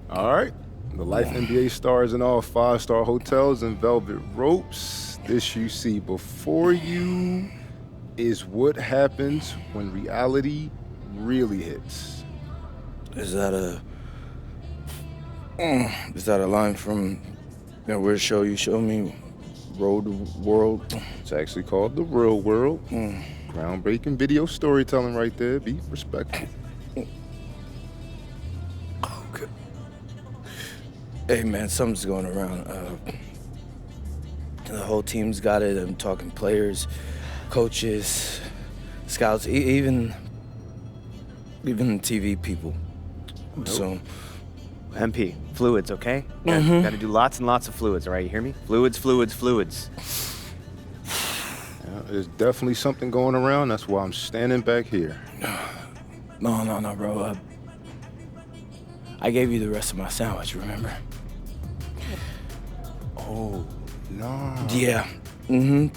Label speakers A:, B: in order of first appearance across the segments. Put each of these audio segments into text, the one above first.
A: All right. The Life NBA stars in all five-star hotels and velvet ropes. This you see before you is what happens when reality really hits.
B: Is that a line from that weird show you showed me, Road World?
A: It's actually called The Real World. Groundbreaking video storytelling right there. Be respectful.
B: Okay. Hey man, something's going around. The whole team's got it. I'm talking players, coaches, scouts, even TV people.
A: Nope.
B: So,
C: MP, fluids, okay? Gotta do lots and lots of fluids, all right? You hear me? Fluids.
A: Yeah, there's definitely something going around. That's why I'm standing back here.
B: no, bro. I gave you the rest of my sandwich, remember?
A: Oh, no.
B: Yeah. Mm-hmm.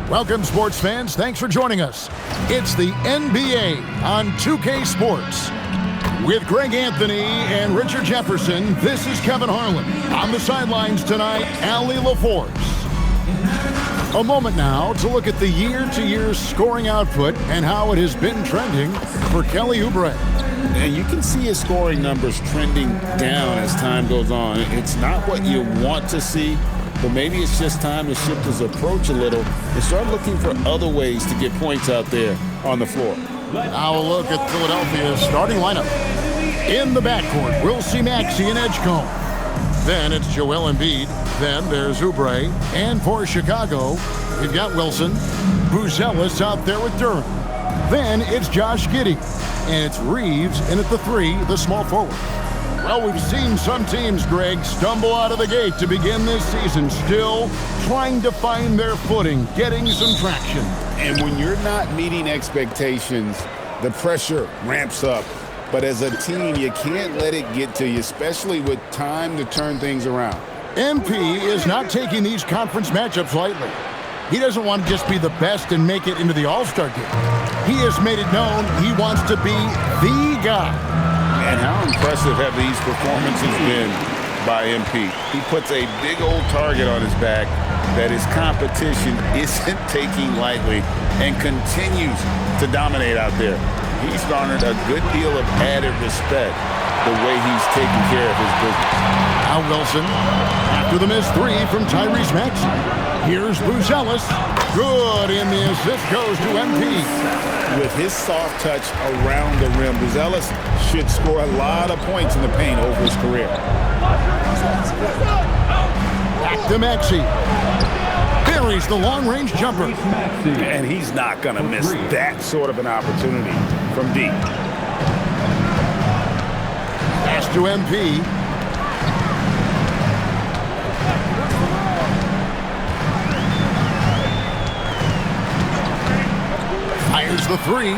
D: Welcome, sports fans. Thanks for joining us. It's the NBA on 2K Sports. With Greg Anthony and Richard Jefferson, this is Kevin Harlan. On the sidelines tonight, Allie LaForce. A moment now to look at the year-to-year scoring output and how it has been trending for Kelly Oubre.
E: And you can see his scoring numbers trending down as time goes on. It's not what you want to see, but maybe it's just time to shift his approach a little and start looking for other ways to get points out there on the floor.
D: Now a look at Philadelphia's starting lineup. In the backcourt, we'll see Maxey and Edgecombe. Then it's Joel Embiid. Then there's Oubre. And for Chicago, we've got Wilson. Buzelis out there with Durham. Then it's Josh Giddey. And it's Reeves in at the 3, the small forward. Well, we've seen some teams, Greg, stumble out of the gate to begin this season, still trying to find their footing, getting some traction.
E: And when you're not meeting expectations, the pressure ramps up. But as a team, you can't let it get to you, especially with time to turn things around.
D: MP is not taking these conference matchups lightly. He doesn't want to just be the best and make it into the All-Star game. He has made it known he wants to be the guy.
E: And how impressive have these performances been by MP? He puts a big old target on his back that his competition isn't taking lightly and continues to dominate out there. He's garnered a good deal of added respect the way he's taking care of his business.
D: Now Wilson, after the missed 3 from Tyrese Maxey. Here's Buzelis. Good, and the assist goes to MP.
E: With his soft touch around the rim, Buzelis should score a lot of points in the paint over his career.
D: Back to Maxey. Buries the long-range jumper.
E: And he's not going to miss that sort of an opportunity from deep.
D: Pass to MP. Fires the 3.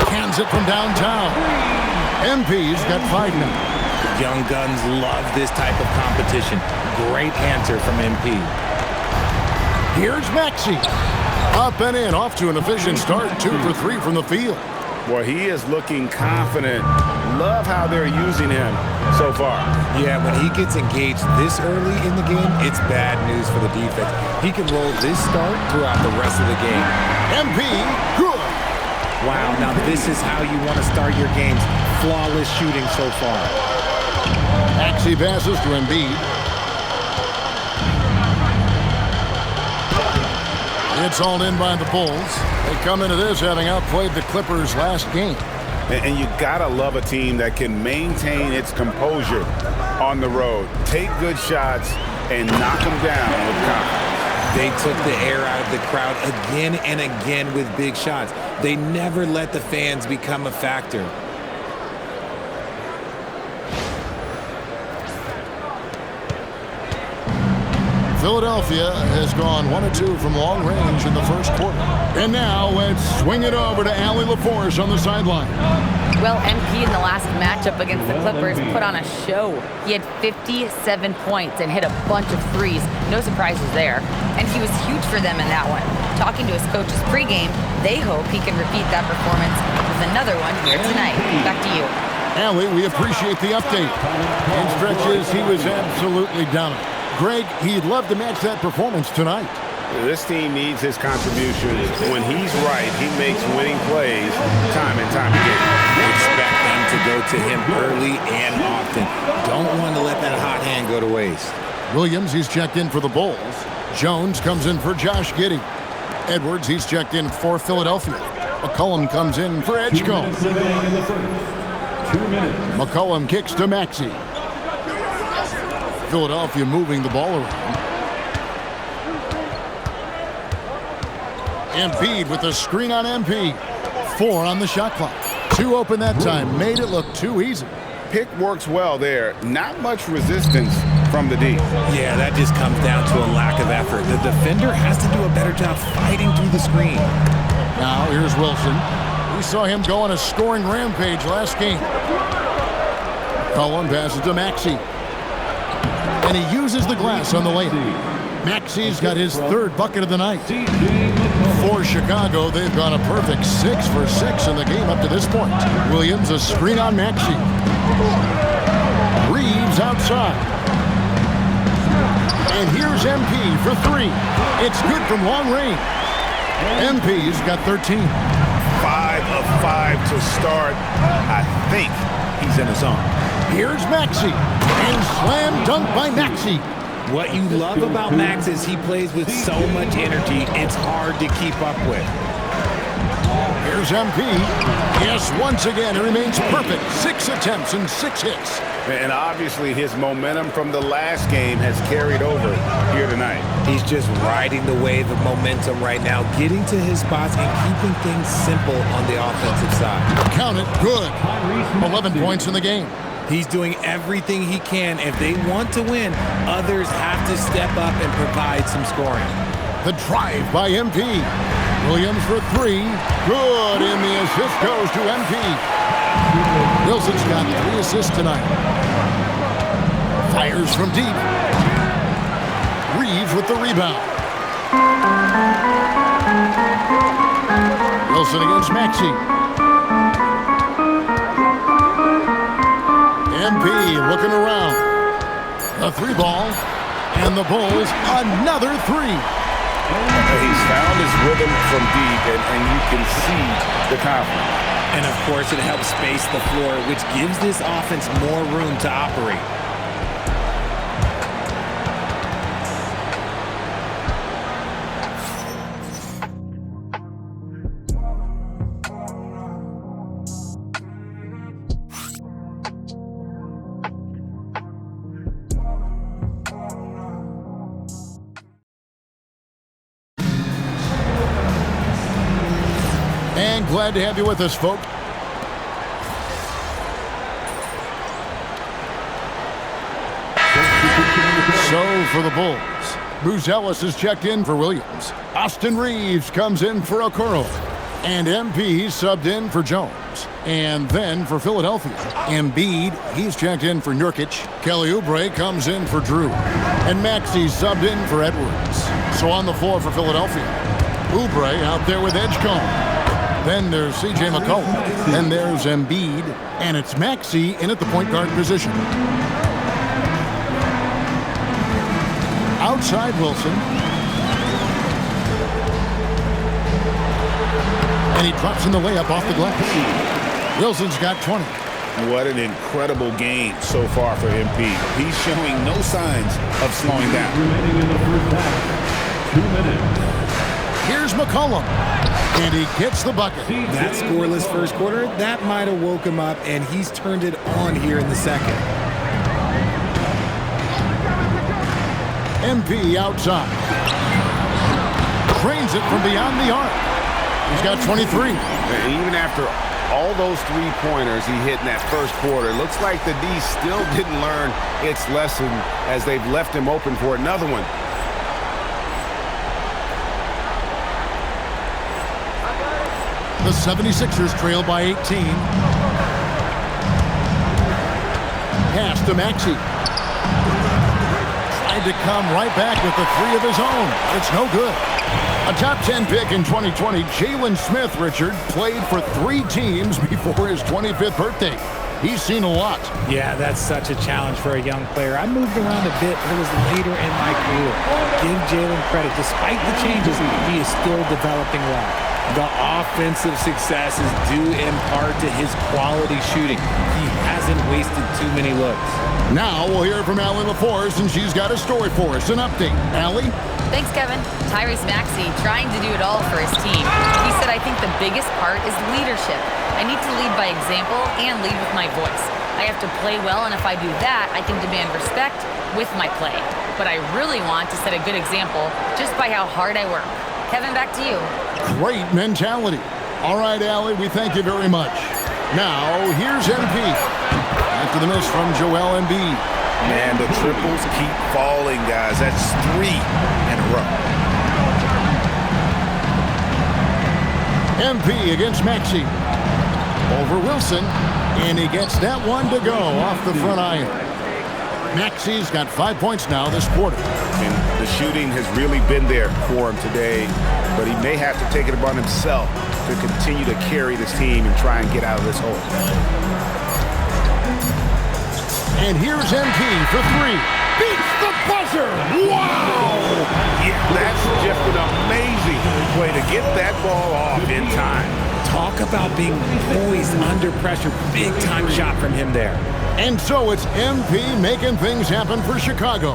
D: Cans it from downtown. MP's got 5 now.
F: Young guns love this type of competition. Great answer from MP.
D: Here's Maxey. Up and in, off to an efficient start, 2 for 3 from the field.
E: Well, he is looking confident. Love how they're using him so far.
F: Yeah, when he gets engaged this early in the game, it's bad news for the defense. He can roll this start throughout the rest of the game.
D: MP, good.
F: Wow, now this is how you want to start your games. Flawless shooting so far.
D: Maxey passes to Embiid. It's all in by the Bulls. They come into this having outplayed the Clippers last game.
E: And you gotta love a team that can maintain its composure on the road. Take good shots and knock them down with confidence.
F: They took the air out of the crowd again and again with big shots. They never let the fans become a factor.
D: Philadelphia has gone 1 of 2 from long range in the first quarter. And now let's swing it over to Allie LaForce on the sideline.
G: Well, MP in the last matchup against the Clippers put on a show. He had 57 points and hit a bunch of threes. No surprises there. And he was huge for them in that one. Talking to his coaches pregame, they hope he can repeat that performance with another one here tonight. Back to you.
D: Allie, we appreciate the update. In stretches, he was absolutely dominant. Greg, he'd love to match that performance tonight.
E: This team needs his contributions. When he's right, he makes winning plays time and time again.
F: Expect them to go to him early and often. Don't want to let that hot hand go to waste.
D: Williams, he's checked in for the Bulls. Jones comes in for Josh Giddey. Edwards, he's checked in for Philadelphia. McCollum comes in for Edgecombe. McCollum kicks to Maxey. Philadelphia moving the ball around. Embiid with the screen on MP. 4 on the shot clock. 2 open that time. Made it look too easy.
E: Pick works well there. Not much resistance from the D.
F: Yeah, that just comes down to a lack of effort. The defender has to do a better job fighting through the screen.
D: Now here's Wilson. We saw him go on a scoring rampage last game. Cullen passes to Maxey. And he uses the glass on the layup. Maxey's got his 3rd bucket of the night. For Chicago, they've gone a perfect 6 for 6 in the game up to this point. Williams, a screen on Maxey. Reeves outside. And here's MP for 3. It's good from long range. MP's got 13.
E: 5 of 5 to start. I think he's in the zone.
D: Here's Maxey. And slam dunk by Maxey.
F: What you love about Max is he plays with so much energy, it's hard to keep up with.
D: Here's MP. Yes, once again, he remains perfect. 6 attempts and 6 hits.
E: And obviously his momentum from the last game has carried over here tonight.
F: He's just riding the wave of momentum right now, getting to his spots and keeping things simple on the offensive side.
D: Count it, good. 11 points in the game.
F: He's doing everything he can. If they want to win, others have to step up and provide some scoring.
D: The drive by MP. Williams for 3. Good, and the assist goes to MP. Wilson's got 3 assists tonight. Fires from deep. Reeves with the rebound. Wilson against Maxey. MP looking around. A 3 ball. And the Bulls, another 3.
E: He's found his rhythm from deep, and you can see the confidence.
F: And of course, it helps space the floor, which gives this offense more room to operate.
D: And glad to have you with us, folks. So for the Bulls, Bruce Ellis is checked in for Williams. Austin Reeves comes in for Okoro. And MP subbed in for Jones. And then for Philadelphia, Embiid, he's checked in for Nurkic. Kelly Oubre comes in for Drew. And Maxey subbed in for Edwards. So on the floor for Philadelphia, Oubre out there with Edgecombe. Then there's C.J. McCollum. Then there's Embiid. And it's Maxey in at the point guard position. Outside Wilson. And he drops in the layup off the glass. Wilson's got 20.
E: What an incredible game so far for MP. He's showing no signs of slowing down.
H: Remaining in the first half. 2 minutes.
D: Here's McCollum. And he gets the bucket.
F: That scoreless first quarter, that might have woke him up, and he's turned it on here in the second.
D: MP outside. Trains it from beyond the arc. He's got 23.
I: And even after all those three-pointers he hit in that first quarter, it looks like the D still didn't learn its lesson as they've left him open for another one.
D: The 76ers trail by 18. Pass to Maxey. Tried to come right back with the three of his own. It's no good. A top 10 pick in 2020, Jalen Smith, Richard, played for 3 teams before his 25th birthday. He's seen a lot.
F: Yeah, that's such a challenge for a young player. I moved around a bit. It was later in my career. Give Jalen credit. Despite the changes, he is still developing well. The offensive success is due in part to his quality shooting. He hasn't wasted too many looks.
D: Now we'll hear from Allie LaForce, and she's got a story for us. An update. Allie?
G: Thanks, Kevin. Tyrese Maxey trying to do it all for his team. He said, I think the biggest part is leadership. I need to lead by example and lead with my voice. I have to play well, and if I do that, I can demand respect with my play. But I really want to set a good example just by how hard I work. Kevin, back to you.
D: Great mentality. All right, Allie, we thank you very much. Now, here's MP. After the miss from Joel Embiid.
E: Man, the triples keep falling, guys. That's 3 in a row.
D: MP against Maxey. Over Wilson. And he gets that one to go off the front iron. Maxey's got 5 points now this quarter.
E: And the shooting has really been there for him today, but he may have to take it upon himself to continue to carry this team and try and get out of this hole.
D: And here's MP for 3. Beats the buzzer! Wow!
E: Yeah, that's just an amazing way to get that ball off in time.
F: Talk about being poised under pressure. Big time shot from him there.
D: And so it's MP making things happen for Chicago.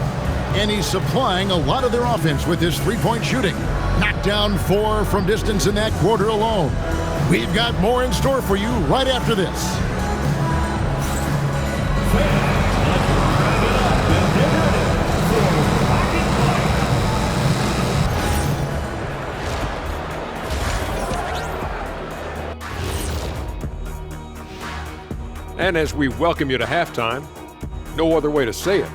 D: And he's supplying a lot of their offense with his three-point shooting. Knocked down 4 from distance in that quarter alone. We've got more in store for you right after this.
J: And as we welcome you to halftime, no other way to say it,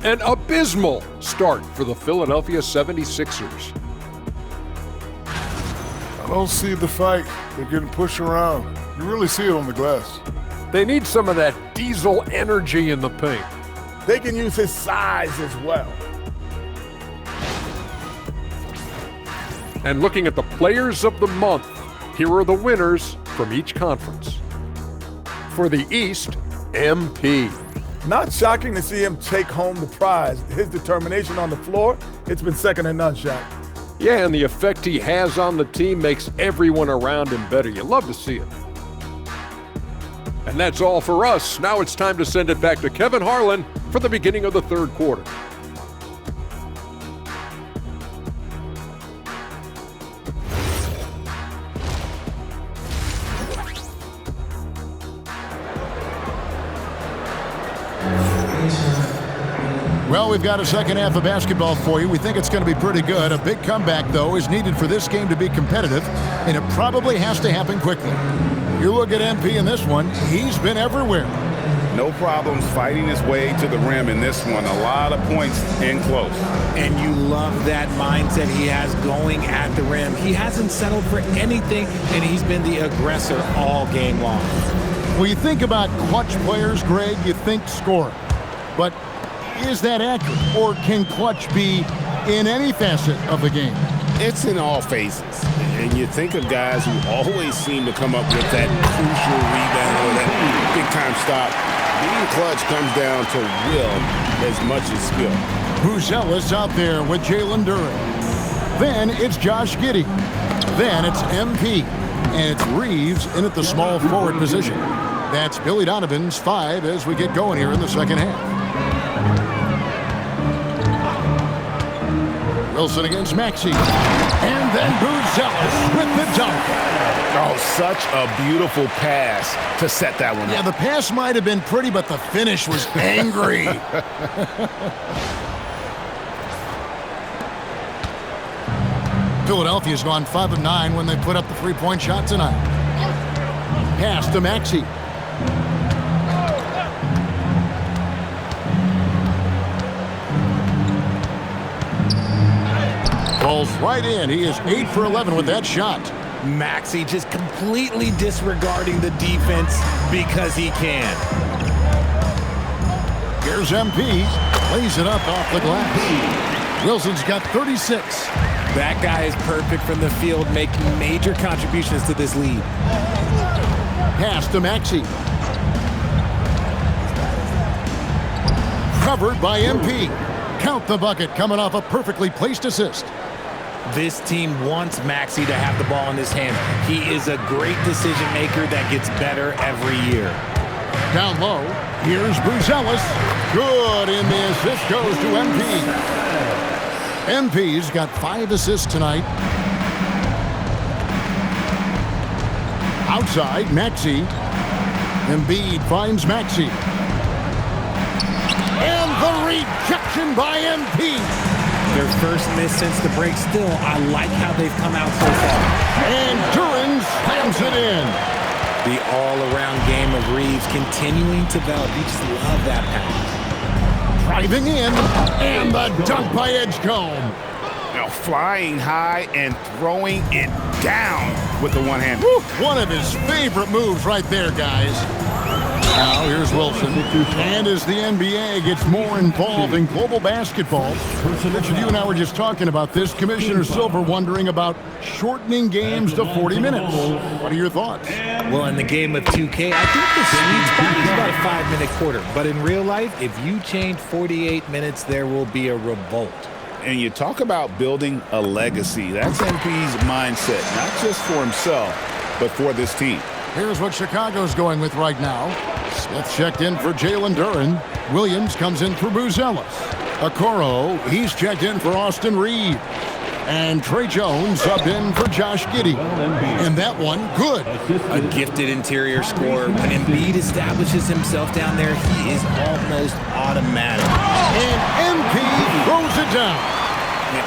J: an abysmal start for the Philadelphia 76ers.
K: I don't see the fight. They're getting pushed around. You really see it on the glass.
J: They need some of that diesel energy in the paint.
K: They can use his size as well.
J: And looking at the players of the month, here are the winners from each conference. For the East, MP.
K: Not shocking to see him take home the prize. His determination on the floor, it's been second to none, Shaq.
J: Yeah, and the effect he has on the team makes everyone around him better. You love to see it. And that's all for us. Now it's time to send it back to Kevin Harlan for the beginning of the third quarter.
D: Well, we've got a second half of basketball for you. We think it's going to be pretty good. A big comeback, though, is needed for this game to be competitive, and it probably has to happen quickly. You look at MP in this one, he's been everywhere.
E: No problems fighting his way to the rim in this one. A lot of points in close.
F: And you love that mindset he has going at the rim. He hasn't settled for anything, and he's been the aggressor all game long.
D: When you think about clutch players, Greg, you think scorer. But is that accurate, or can clutch be in any facet of the game?
I: It's in all phases. And you think of guys who always seem to come up with that crucial rebound or that big-time stop. Being clutch comes down to will as much as skill.
D: Buzelis out there with Jalen Duren. Then it's Josh Giddey. Then it's MP. And it's Reeves in at the small forward position. That's Billy Donovan's 5 as we get going here in the second half. Wilson against Maxey. And then Buzelis with the dunk.
I: Oh, such a beautiful pass to set that one up.
D: Yeah, the pass might have been pretty, but the finish was angry. Philadelphia's gone 5 of 9 when they put up the three-point shot tonight. Pass to Maxey. Falls right in. He is 8 for 11 with that shot.
F: Maxey just completely disregarding the defense because he can.
D: Here's MP. Lays it up off the glass. Wilson's got 36.
F: That guy is perfect from the field, making major contributions to this lead.
D: Pass to Maxey. Covered by MP. Count the bucket coming off a perfectly placed assist.
F: This team wants Maxey to have the ball in his hand. He is a great decision maker that gets better every year.
D: Down low, here's Buzelis. Good, and the assist goes to MP. MP's got 5 assists tonight. Outside, Maxey. Embiid finds Maxey. And the rejection by MP.
F: Their first miss since the break. Still, I like how they've come out so far.
D: And Duren slams it in.
F: The all-around game of Reeves continuing to develop. You just love that pass.
D: Driving in, and the dunk by Edgecombe.
I: Now flying high and throwing it down with the one hand.
D: One of his favorite moves right there, guys. Now here's Wilson. And as the NBA gets more involved in global basketball, Richard, you and I were just talking about this. Commissioner Silver wondering about shortening games to 40 minutes. What are your thoughts?
F: Well, in the game of 2K, I think the sweet spot is about a 5-minute quarter. But in real life, if you change 48 minutes, there will be a revolt.
E: And you talk about building a legacy. That's MP's mindset, not just for himself, but for this team.
D: Here's what Chicago's going with right now. Smith checked in for Jalen Duren. Williams comes in for Buzelis. Okoro, he's checked in for Austin Reeves. And Trey Jones subbed in for Josh Giddey. And that one, good.
F: A gifted interior scorer. When Embiid establishes himself down there, he is almost automatic.
D: And MP throws it down.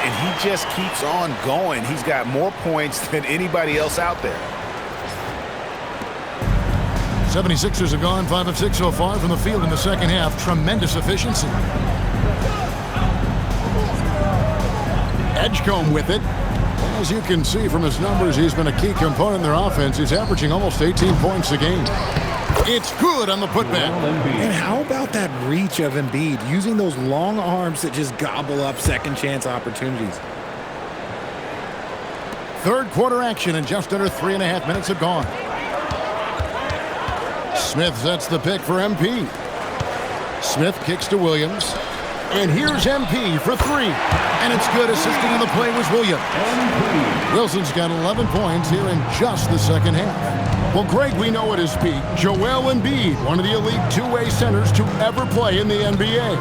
E: And he just keeps on going. He's got more points than anybody else out there.
D: 76ers have gone 5 of 6 so far from the field in the second half. Tremendous efficiency. Edgecombe with it. As you can see from his numbers, he's been a key component in their offense. He's averaging almost 18 points a game. It's good on the putback.
F: And how about that reach of Embiid, using those long arms that just gobble up second chance opportunities?
D: Third quarter action, and just under 3.5 minutes have gone. Smith sets the pick for MP. Smith kicks to Williams. And here's MP for 3. And it's good. Assisting in the play was Williams. Wilson's got 11 points here in just the second half. Well, Greg, we know at his peak, Joel Embiid, one of the elite two-way centers to ever play in the NBA.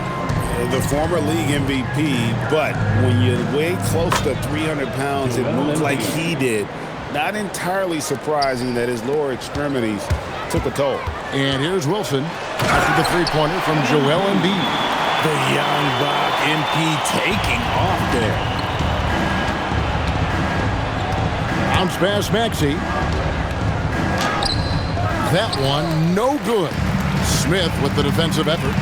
E: The former league MVP, but when you weigh close to 300 pounds and move like he did, not entirely surprising that his lower extremities took a toll.
D: And here's Wilson after the three-pointer from Joel Embiid.
F: The young buck, MP taking off there.
D: Bounce pass Maxey. That one no good. Smith with the defensive effort.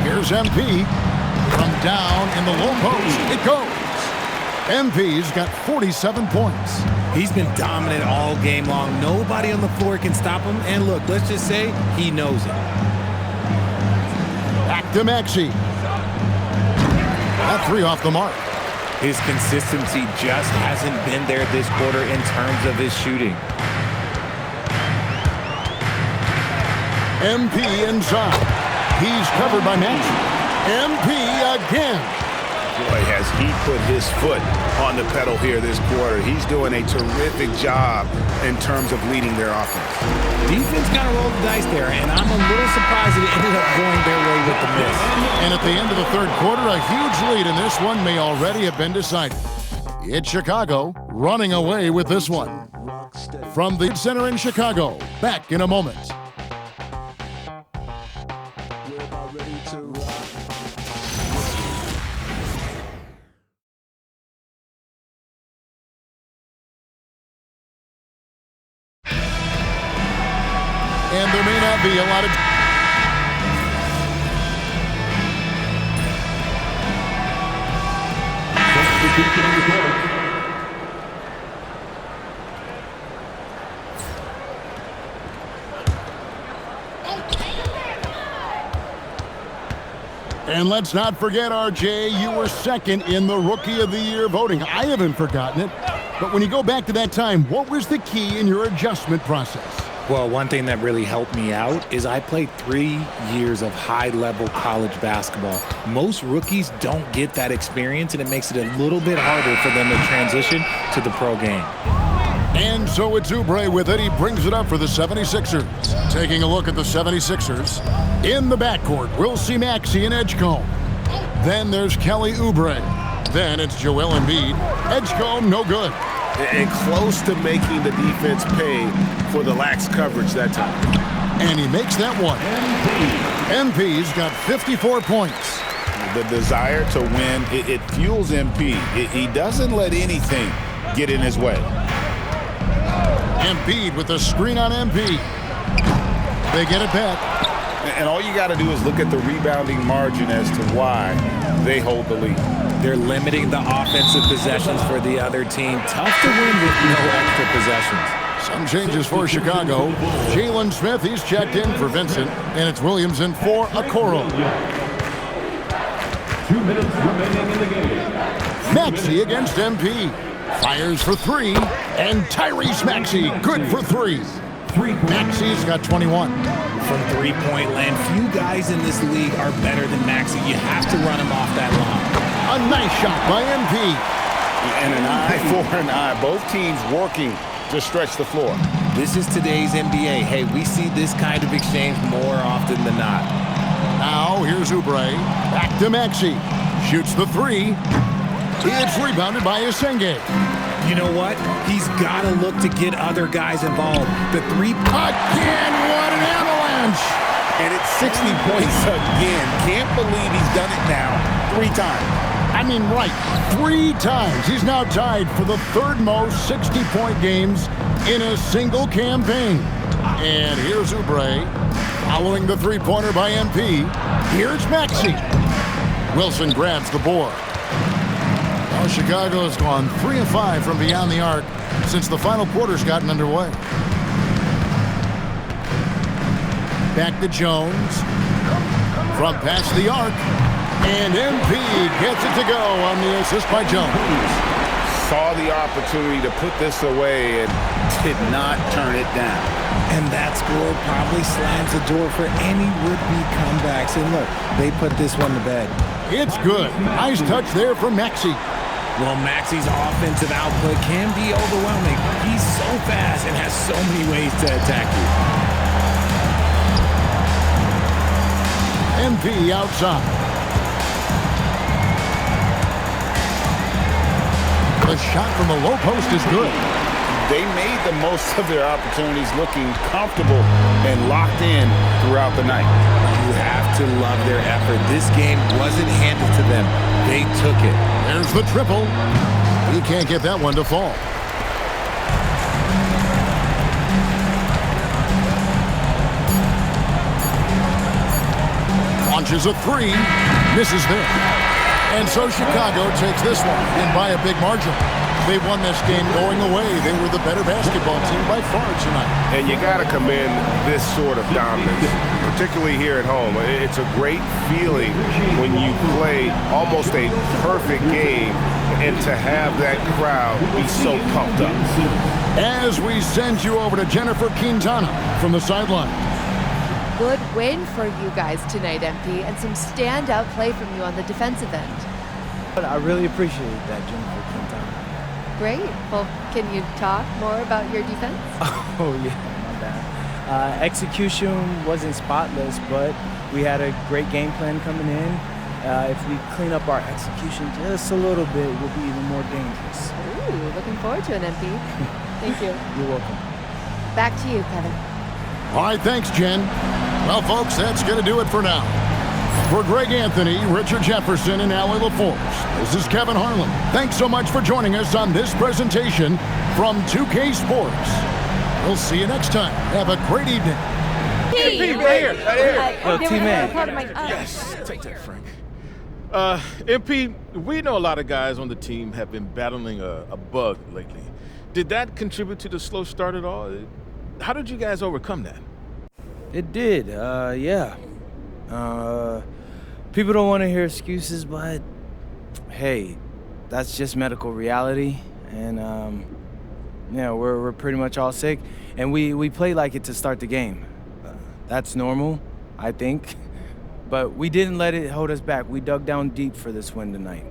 D: Here's MP. From down in the low post, it goes. MP's got 47 points.
F: He's been dominant all game long. Nobody on the floor can stop him. And look, let's just say he knows it.
D: Back to Maxey. That three off the mark.
F: His consistency just hasn't been there this quarter in terms of his shooting.
D: MP inside. He's covered by Maxey. MP again.
I: Boy, has he put his foot on the pedal here this quarter. He's doing a terrific job in terms of leading their offense.
F: Defense kind of rolled the dice there, and I'm a little surprised that it ended up going their way with the miss.
D: And at the end of the third quarter, a huge lead in this one may already have been decided. It's Chicago running away with this one. From the center in Chicago, back in a moment. And there may not be a lot of... And let's not forget, RJ, you were second in the Rookie of the Year voting. I haven't forgotten it. But when you go back to that time, what was the key in your adjustment process?
F: Well, one thing that really helped me out is I played 3 years of high-level college basketball. Most rookies don't get that experience, and it makes it a little bit harder for them to transition to the pro game.
D: And so it's Oubre with it. He brings it up for the 76ers. Taking a look at the 76ers. In the backcourt, we'll see Maxey and Edgecombe. Then there's Kelly Oubre. Then it's Joel Embiid. Edgecombe, no good.
I: And close to making the defense pay for the lax coverage that time.
D: And he makes that one. MP's got 54 points.
I: The desire to win, it fuels MP. He doesn't let anything get in his way.
D: Embiid with the screen on MP. They get it back.
I: And all you got to do is look at the rebounding margin as to why they hold the lead.
F: They're limiting the offensive possessions for the other team. Tough to win with no extra possessions.
D: Some changes for Chicago. Jalen Smith, he's checked in for Vincent. And it's Williams in for Okoro.
H: 2 minutes remaining in the game.
D: Maxey against MP. Fires for three. And Tyrese Maxey, good for three. Maxey's got 21.
F: From three-point land, few guys in this league are better than Maxey. You have to run him off that line.
D: A nice shot by MP.
I: And an eye for an eye. Both teams working to stretch the floor.
F: This is today's NBA. Hey, we see this kind of exchange more often than not.
D: Now, here's Oubre. Back to Maxey. Shoots the three. It's rebounded by Esenge.
F: You know what? He's got to look to get other guys involved. The three...
D: Again, what an avalanche!
I: And it's 60 points again. Can't believe he's done it now 3 times.
D: I mean, right, 3 times. He's now tied for the third most 60-point games in a single campaign. And here's Oubre, following the three-pointer by MP. Here's Maxey. Wilson grabs the board. Well, Chicago has gone 3 of 5 from beyond the arc since the final quarter's gotten underway. Back to Jones. From past the arc. And MP gets it to go on the assist by Jones.
I: Saw the opportunity to put this away and did not turn it down.
F: And that score probably slams the door for any would-be comebacks. And look, they put this one to bed.
D: It's good. Nice touch there from Maxey.
F: Well, Maxey's offensive output can be overwhelming. He's so fast and has so many ways to attack you.
D: MP outside. The shot from the low post is good.
I: They made the most of their opportunities, looking comfortable and locked in throughout the night.
F: You have to love their effort. This game wasn't handed to them. They took it.
D: There's the triple. He can't get that one to fall. Launches a three. Misses there. And so Chicago takes this one, and by a big margin. They won this game going away. They were the better basketball team by far tonight.
I: And you got to commend this sort of dominance, particularly here at home. It's a great feeling when you play almost a perfect game and to have that crowd be so pumped up.
D: As we send you over to Jennifer Quintana from the sideline.
L: Good win for you guys tonight, MP, and some standout play from you on the defensive end.
B: But I really appreciate that, Jennifer Quintana.
L: Great. Well, can you talk more about your defense?
B: Oh, yeah, my bad. Execution wasn't spotless, but we had a great game plan coming in. If we clean up our execution just a little bit, we'll be even more dangerous.
L: Ooh, looking forward to an MP. Thank you.
B: You're welcome.
L: Back to you, Kevin.
D: All right, thanks, Jen. Well, folks, that's going to do it for now. For Greg Anthony, Richard Jefferson, and Allie LaForce, this is Kevin Harlan. Thanks so much for joining us on this presentation from 2K Sports. We'll see you next time. Have a great evening.
M: MP, right here.
B: Yo, T-Man.
M: Yes, take that, Frank. MP, we know a lot of guys on the team have been battling a bug lately. Did that contribute to the slow start at all? How did you guys overcome that?
B: It did, yeah. People don't want to hear excuses, but hey, that's just medical reality. And yeah, we're pretty much all sick, and we played like it to start the game. That's normal, I think. But we didn't let it hold us back. We dug down deep for this win tonight.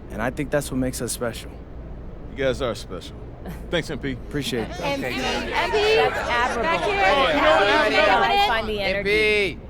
B: And I think that's what makes us special.
M: You guys are special. Thanks, MP.
B: Appreciate that.
L: MP, that's admirable. Back here.
G: Find the energy.
N: MP.